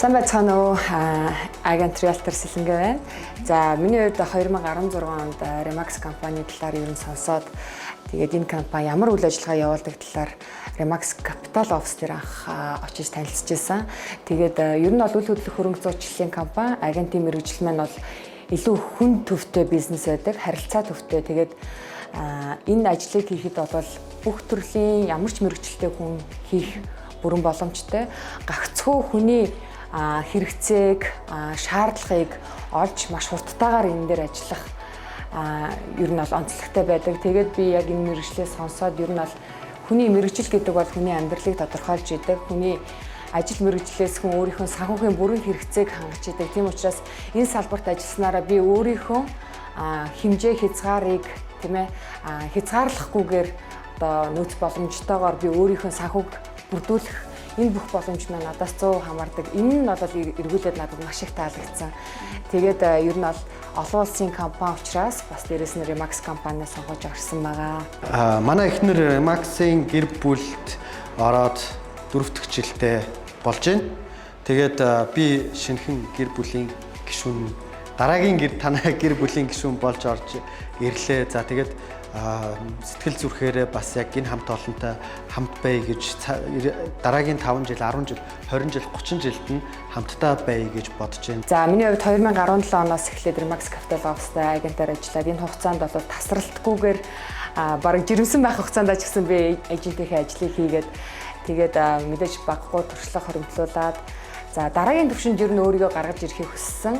Сайн байцгаана уу? Агент Realtor Сэлэнгэ байна. За миний хувьд 2016 онд Remax компани талаар ер нь сонсоод тэгээд энэ компани ямар үйл ажиллагаа явуулдаг талаар Remax Capital Office дээр анх очиж танилцж байсан. Тэгээд ер нь бол үйл хөдлөх хөрөнгө зуучлалын компани, агентийн мэргэжил маань бол илүү хүн төвтэй бизнес байдаг, харилцаа төвтэй. Тэгээд энэ ажлыг хийхэд бол бүх төрлийн ямар ч мэргэжилтэй хүн хийх бүрэн боломжтой. Гагцхүү хүний хэрэгцээг, шаардлагыг олж маш хурдтайгаар энэ дээр ажиллах ер нь бол онцлогтой байдаг. Тэгээд би яг энэ мэргэжлээ сонсоод ер нь бол хүний мэргэжил гэдэг бол хүний амьдралыг тодорхойлж идэг. Хүний ажил мэргэжлээс хүн өөрийнхөө санхүүгийн бүрэн хэрэгцээг хангаж идэг. Тийм учраас энэ салбарт ажилласнараа би өөрийнхөө хэмжээ хязгаарыг хязгаарлахгүйгээр одоо нөөц боломжтойгоор би өөрийнхөө санхүүг бүрдүүлэх энэ бүх боломж маань надаас 100% хамаардаг. Энэ нь бол эргүүлээд надад маш их таалагдсан. Тэгээд ер нь бол олон улсын компани учраас бас дээрэс нь Remax компаниа сонгож орсон байгаа. Манай эхнэр Remax-ийн гэр бүлд ороод 4 дахь жилдээ болж байна. Тэгээд би шинэхэн гэр бүлийн гишүүн, дараагийн танай гэр бүлийн гишүүн болж орж ирлээ. За тэгээд сэтгэл зүрхээрээ бас яг энэ хамт олонтой хамт бай гэж дараагийн 5 жил, 10 жил, 20 жил, 30 жилд нь хамтдаа бай гэж бодож байна. За миний хувьд 2017 оноос эхлээд Remax Capital Office-тай агентаар ажиллаад энэ хугацаанд бол тасралтгүйгээр бараг жирэмсэн байх хугацаанд ч гэсэн би эйжентийнхээ ажлыг хийгээд тэгээд мэдээж баггүй туршлага хоригдлуулад за дараагийн түвшинд ер нь өөрийгөө гаргаж ирэхийг хүссэн.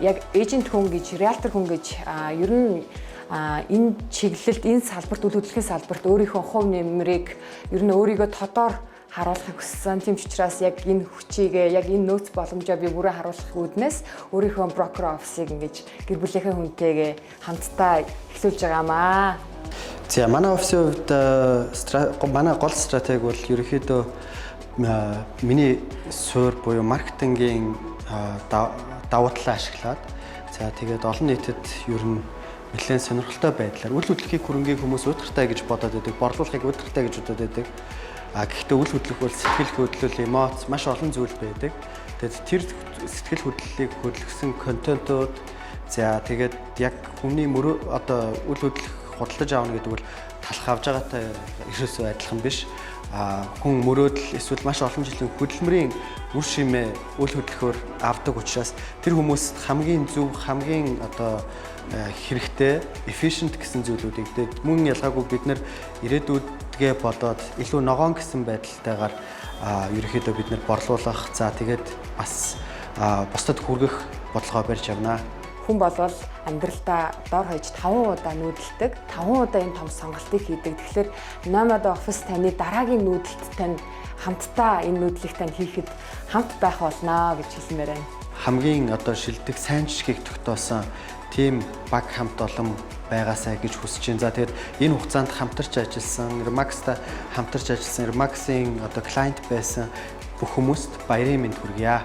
Яг эйжент хүн гэж, риэлтор хүн гэж ер нь энэ чиглэлд, энэ салбарт, үйл хөдлөлийн салбарт өөрийнхөө хувь нэмрийг ер нь өөрийгөө тодор харуулахыг хүссэн. Тийм ч учраас яг энэ хүчийгээ, яг энэ нөөц боломжоо би бүрэн харуулах үүднээс өөрийнхөө брокер офисыг ингэж гэр бүлийнхээ хүнтэйгээ хамтдаа эхлүүлж байгаамаа. За манай офисын хувьд манай гол стратеги бол ерөнхийдөө миний суурь буюу маркетингийн давуу талаа ашиглаад за тэгээд олон нийтэд ер нь нэлээд сонирхолтой байдлаар үйл хөдлөхийн хөрөнгийг хүмүүс удиртай гэж бодоод байдаг, борлуулахыг удиртай гэж бодоод байдаг. Гэхдээ үйл хөдлөх бол сэтгэл хөдлөл, эмоц маш олон зүйл байдаг. Тэгээд тэр сэтгэл хөдлөлийг хөдөлгсөн контентууд за тэгээд яг хүний одоо үйл хөдлөх худалдаж аавна гэдэг бол талах авж байгаатай ерөөсөө адилхан биш. Хүн мөрөөдөл эсвэл маш олон жилийн хөдөлмөрийн үр шимээ үйл хөдлөхөөр авдаг учраас тэр хүмүүст хамгийн зөв, хамгийн одоо хэрэгтэй efficient гэсэн зүйлүүдийг мөн ялгаагүй бид нэр ирээдүйдгээ бодоод илүү ногоон гэсэн байдалтайгаар ерөөхдөө бид нэр борлуулах за тэгээд бас бусдад хүргэх бодлогоо барьж явна. Хүн болвол амьдралдаа дор хаяж 5 удаа нүүдэлдэг, 5 удаа энэ том сонголтыг хийдэг. Тэгэхээр Nomad Office таны дараагийн нүүдэлт тань хамтдаа энэ нүүдлийг тань хийхэд хамт байх болно гэж хэлмээр байна. Хамгийн одоо шилдэг сайн жишгийг тогтоосон тийм баг хамт олон байгаасаа гэж хүсэж байна. За тэгээд энэ хугацаанд хамтарч ажилласан, Remax-тай хамтарч ажилласан, Remax-ийн одоо клиент байсан бүх хүмүүст баярын мэнд хүргье.